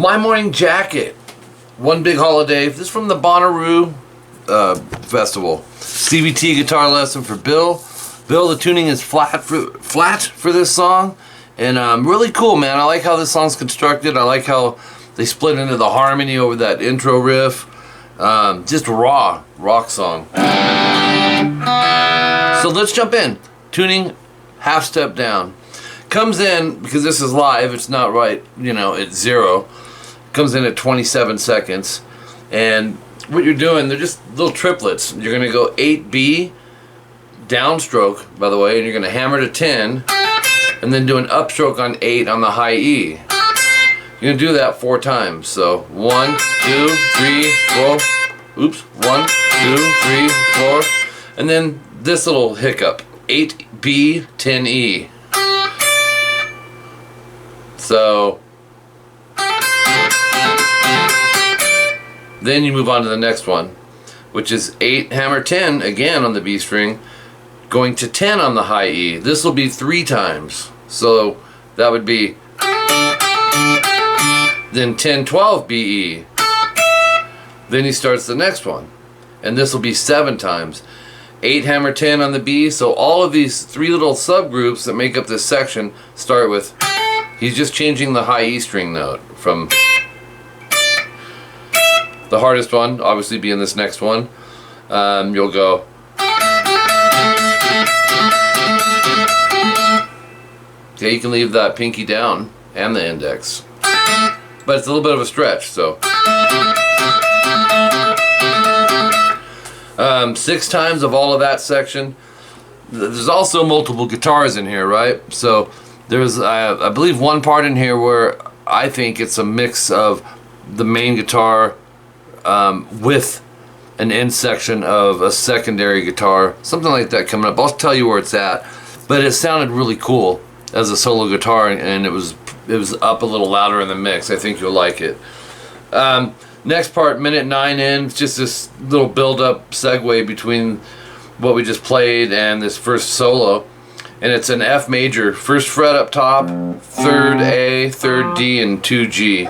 My Morning Jacket, One Big Holiday. This is from the Bonnaroo festival. CVT guitar lesson for Bill. Bill, the tuning is flat for this song, and really cool, man. I like how this song's constructed. I like how they split into the harmony over that intro riff. Just raw rock song. So let's jump in. Tuning, half step down. Comes in, because this is live, it's not right, you know, it's 0. Comes in at 27 seconds. And what you're doing, they're just little triplets. You're going to go 8B, downstroke, by the way, and you're going to hammer to 10, and then do an upstroke on 8 on the high E. You're going to do that 4 times. So 1, 2, 3, 4. Oops. 1, 2, 3, 4. And then this little hiccup. 8B, 10E. So then you move on to the next one, which is 8 hammer 10 again on the B string, going to 10 on the high E. This will be 3 times. So that would be then 10 12 BE. Then he starts the next one, and this will be 7 times. 8 hammer 10 on the B. So all of these 3 little subgroups that make up this section start with, he's just changing the high E string note from the hardest one, obviously being this next one. You'll go okay, you can leave that pinky down and the index, but it's a little bit of a stretch. So 6 times of all of that section. There's also multiple guitars in here, right? So there's I believe one part in here where I think it's a mix of the main guitar with an end section of a secondary guitar, something like that coming up. I'll tell you where it's at, but it sounded really cool as a solo guitar, and it was up a little louder in the mix. I think you'll like it. Next part, minute 9 in, it's just this little build-up segue between what we just played and this first solo. And it's an F major, 1st fret up top, 3rd A, 3rd D, and 2 G.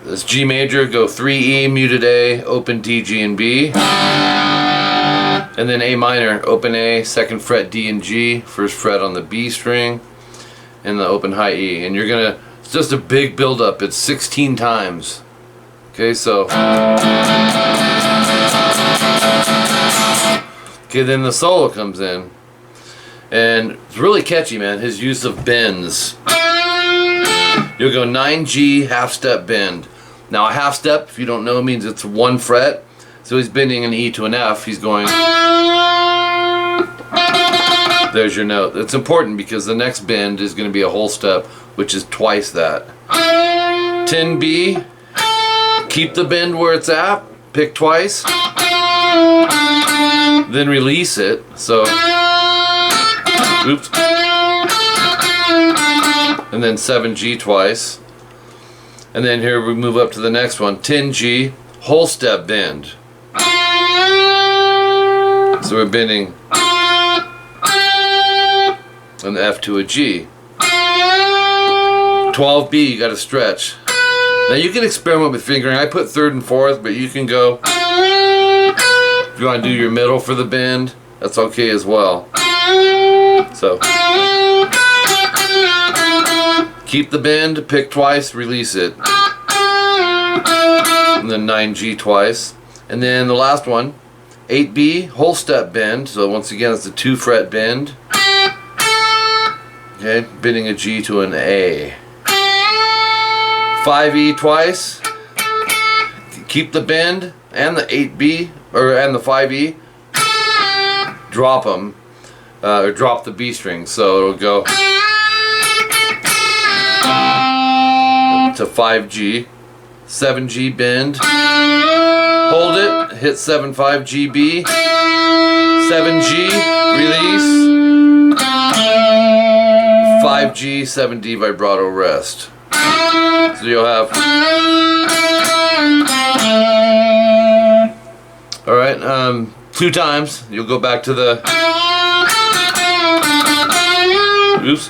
This G major, go 3 E, muted A, open D, G, and B. And then A minor, open A, 2nd fret D and G, 1st fret on the B string, and the open high E. And you're gonna, it's just a big build up, it's 16 times. Okay, so. Okay, then the solo comes in. And it's really catchy, man, his use of bends. You'll go 9G, half step bend. Now a half step, if you don't know, means it's 1 fret. So he's bending an E to an F. He's going, there's your note. That's important because the next bend is going to be a whole step, which is twice that. 10B, keep the bend where it's at, pick twice, then release it. So, oops. And then 7G twice. And then here we move up to the next one, 10G, whole step bend. So we're bending an F to a G. 12B, you gotta stretch. Now you can experiment with fingering. I put 3rd and 4th, but you can go, if you want to do your middle for the bend, that's okay as well. So keep the bend, pick twice, release it. And then 9G twice. And then the last one, 8B, whole step bend. So once again, it's a 2 fret bend. Okay, bending a G to an A. 5E twice. Keep the bend and the 8B, and the 5E. Drop them, or drop the B string. So it'll go to 5G, 7G bend, hold it, hit 7-5GB, 7G, release, 5G, 7D vibrato rest. So you'll have, alright, 2 times, you'll go back to the, oops,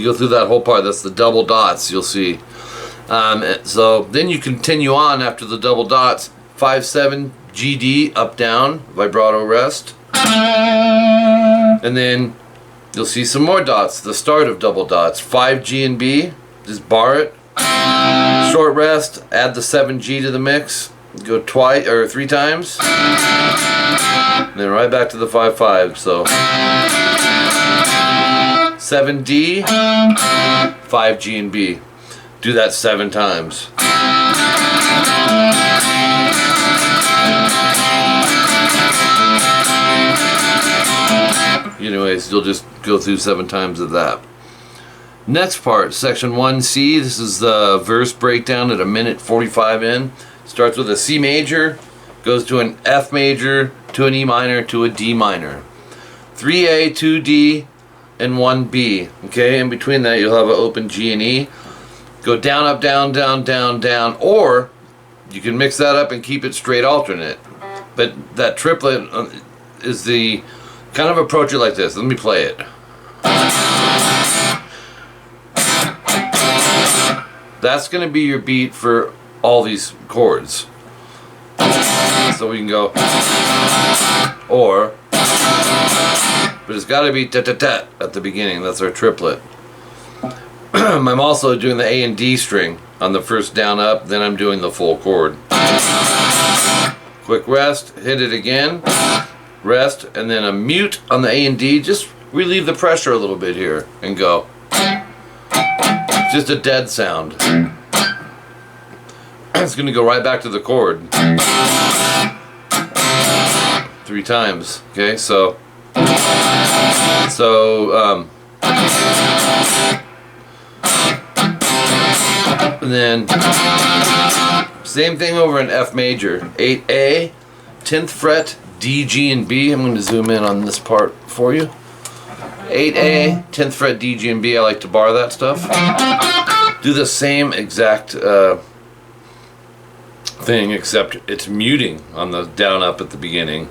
You go through that whole part. That's the double dots you'll see. So then you continue on after the double dots. 5/7 GD up down vibrato rest, and then you'll see some more dots. The start of double dots. 5 G and B. Just bar it. Short rest. Add the 7G to the mix. Go twice or 3 times. And then right back to the 5/5. So 7D, 5G and B. Do that 7 times. Anyways, you'll just go through 7 times of that. Next part, section 1C. This is the verse breakdown at 1:45 in. Starts with a C major, goes to an F major, to an E minor, to a D minor. 3A, 2D, and 1B. Okay, in between that you'll have an open G and E. Go down, up, down, down, down, down, or you can mix that up and keep it straight alternate. But that triplet is the kind of approach it like this. Let me play it. That's going to be your beat for all these chords. So we can go, or, but it's got to be ta-ta-ta at the beginning. That's our triplet. I'm also doing the A and D string on the first down up, then I'm doing the full chord. Quick rest, hit it again, rest, and then a mute on the A and D. Just relieve the pressure a little bit here and go. Just a dead sound. It's going to go right back to the chord 3 times. Okay, so and then same thing over in F major. 8A, 10th fret, D, G, and B. I'm going to zoom in on this part for you. 8A, 10th fret, D, G, and B. I like to bar that stuff. Do the same exact thing, except it's muting on the down up at the beginning.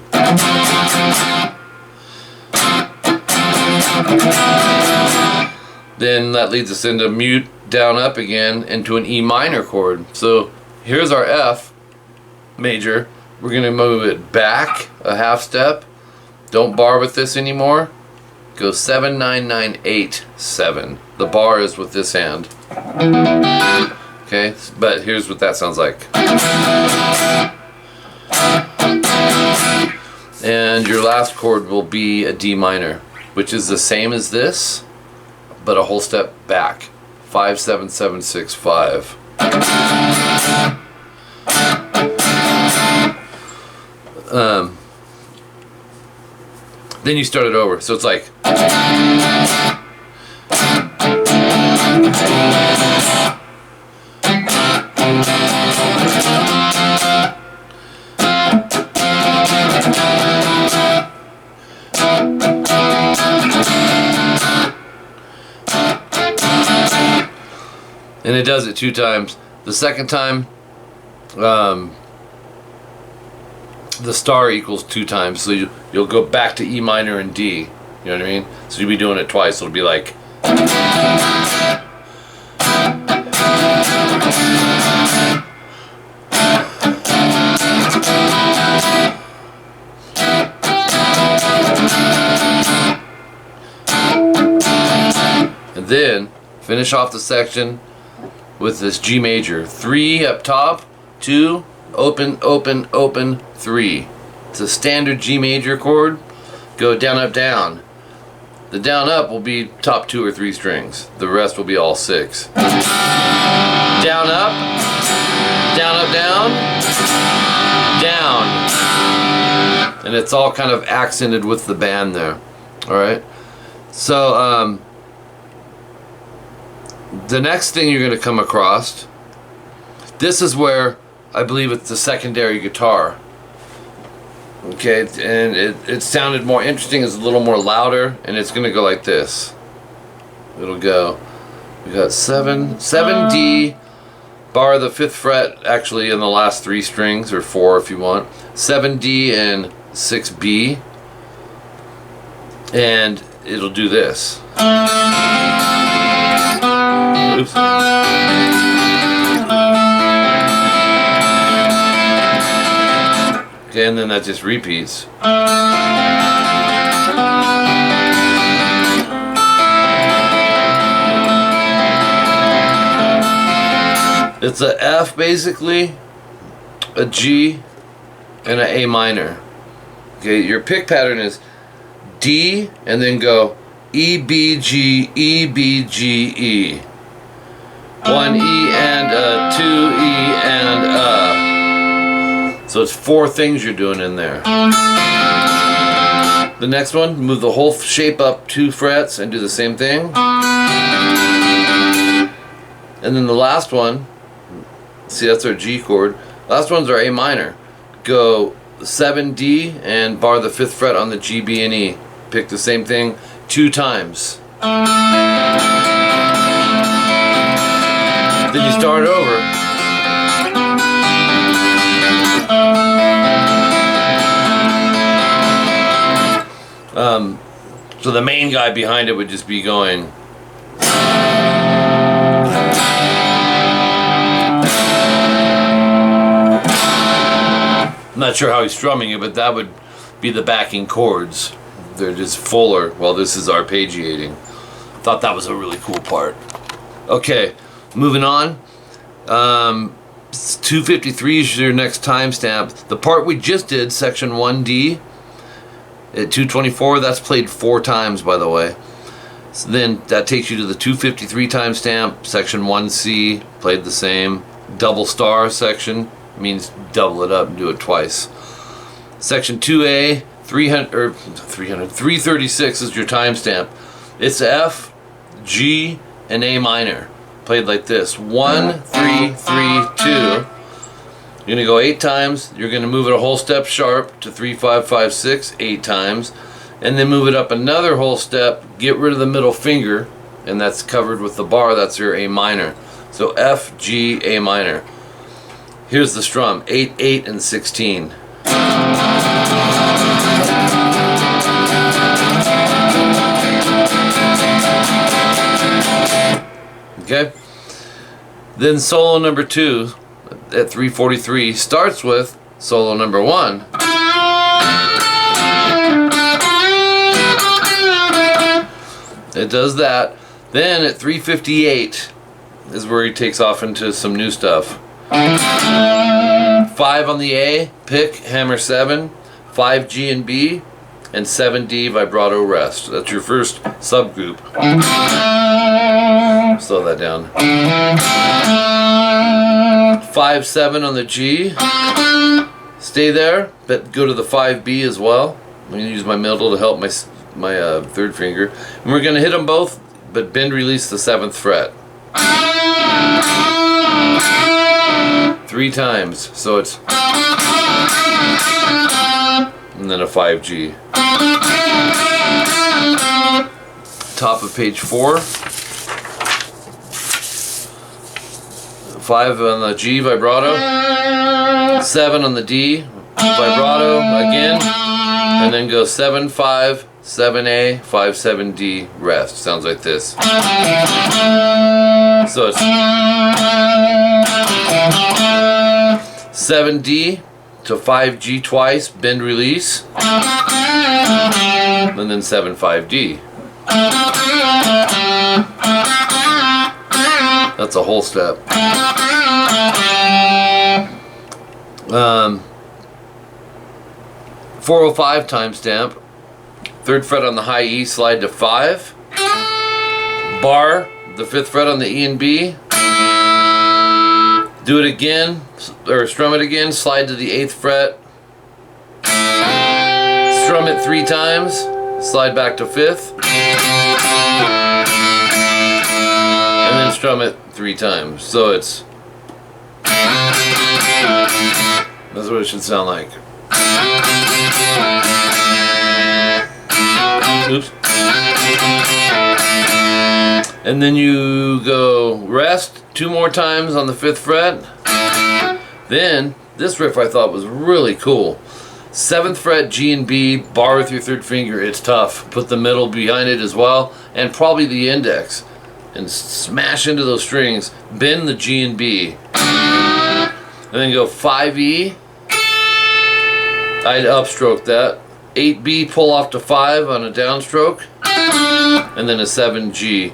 Then that leads us into mute, down up again, into an E minor chord. So here's our F major. We're going to move it back a half step. Don't bar with this anymore. Go 7, 9, 9, 8, 7. The bar is with this hand. Okay, but here's what that sounds like. And your last chord will be a D minor, which is the same as this, but a whole step back. 5, 7, 7, 6, 5. Then you start it over. So it's like. And it does it 2 times. The second time, the star equals 2 times, so you'll go back to E minor and D. You know what I mean? So you'll be doing it twice. So it'll be like. And then finish off the section with this G major. 3 up top, 2, open, open, open, 3. It's a standard G major chord. Go down, up, down. The down, up will be top 2 or 3 strings. The rest will be all 6. Down, up, down, up, down, down. And it's all kind of accented with the band there. Alright? So, the next thing you're going to come across, this is where I believe it's the secondary guitar. Okay, and it sounded more interesting, it's a little more louder, and it's going to go like this. It'll go, we got 7D, bar the 5th fret actually in the last 3 strings, or 4 if you want, 7D and 6B, and it'll do this. Oops. Okay, and then that just repeats. It's a F basically, a G, and an A minor. Okay, your pick pattern is D and then go E, B, G, E, B, G, E. 1 E and a, 2 E and a. So it's 4 things you're doing in there. The next one, move the whole shape up 2 frets and do the same thing. And then the last one, see, that's our G chord. Last one's our A minor. Go 7 D and bar the 5th fret on the G, B, and E. Pick the same thing 2 times. Then you start over. So the main guy behind it would just be going. I'm not sure how he's strumming it, but that would be the backing chords. They're just fuller while this is arpeggiating. Thought that was a really cool part. Okay, moving on. 253 is your next timestamp. The part we just did, section 1D, at 224, that's played 4 times, by the way. So then that takes you to the 253 timestamp, section 1C, played the same. Double star section means double it up and do it twice. Section 2A, 336 is your timestamp. It's F, G, and A minor. Played like this: 1, 3, 3, 2. You're gonna go 8 times. You're gonna move it a whole step sharp to 3, 5, 5, 6, 8 times, and then move it up another whole step. Get rid of the middle finger, and that's covered with the bar. That's your A minor. So F, G, A minor. Here's the strum: 8, 8, and 16. Okay. Then solo number 2 at 343 starts with solo number 1. It does that. Then at 358 is where he takes off into some new stuff. 5 on the A, pick, hammer 7, 5 G and B, and 7 D vibrato rest. That's your first subgroup. Slow that down. 5, 7 on the G. Stay there, but go to the 5 B as well. I'm going to use my middle to help my third finger. And we're going to hit them both, but bend release the 7th fret. 3 times. So it's, and then a 5 G. Top of page 4. 5 on the G vibrato, 7 on the D vibrato again, and then go 7, 5, 7A, 5, 7 D rest. Sounds like this. So it's 7 D to 5 G twice, bend release, and then 7, 5 D. That's a whole step. 405 timestamp. 3rd fret on the high E, slide to 5. Bar the 5th fret on the E and B. Do it again, or strum it again, slide to the 8th fret. Strum it 3 times, slide back to 5th. And then strum it 3 times. So it's, that's what it should sound like. Oops. And then you go rest 2 more times on the 5th fret. Then this riff I thought was really cool. 7th fret, G and B, bar with your 3rd finger. It's tough. Put the middle behind it as well, and probably the index. and smash into those strings, bend the G and B, and then go 5E, I'd upstroke that, 8B pull off to 5 on a downstroke, and then a 7G.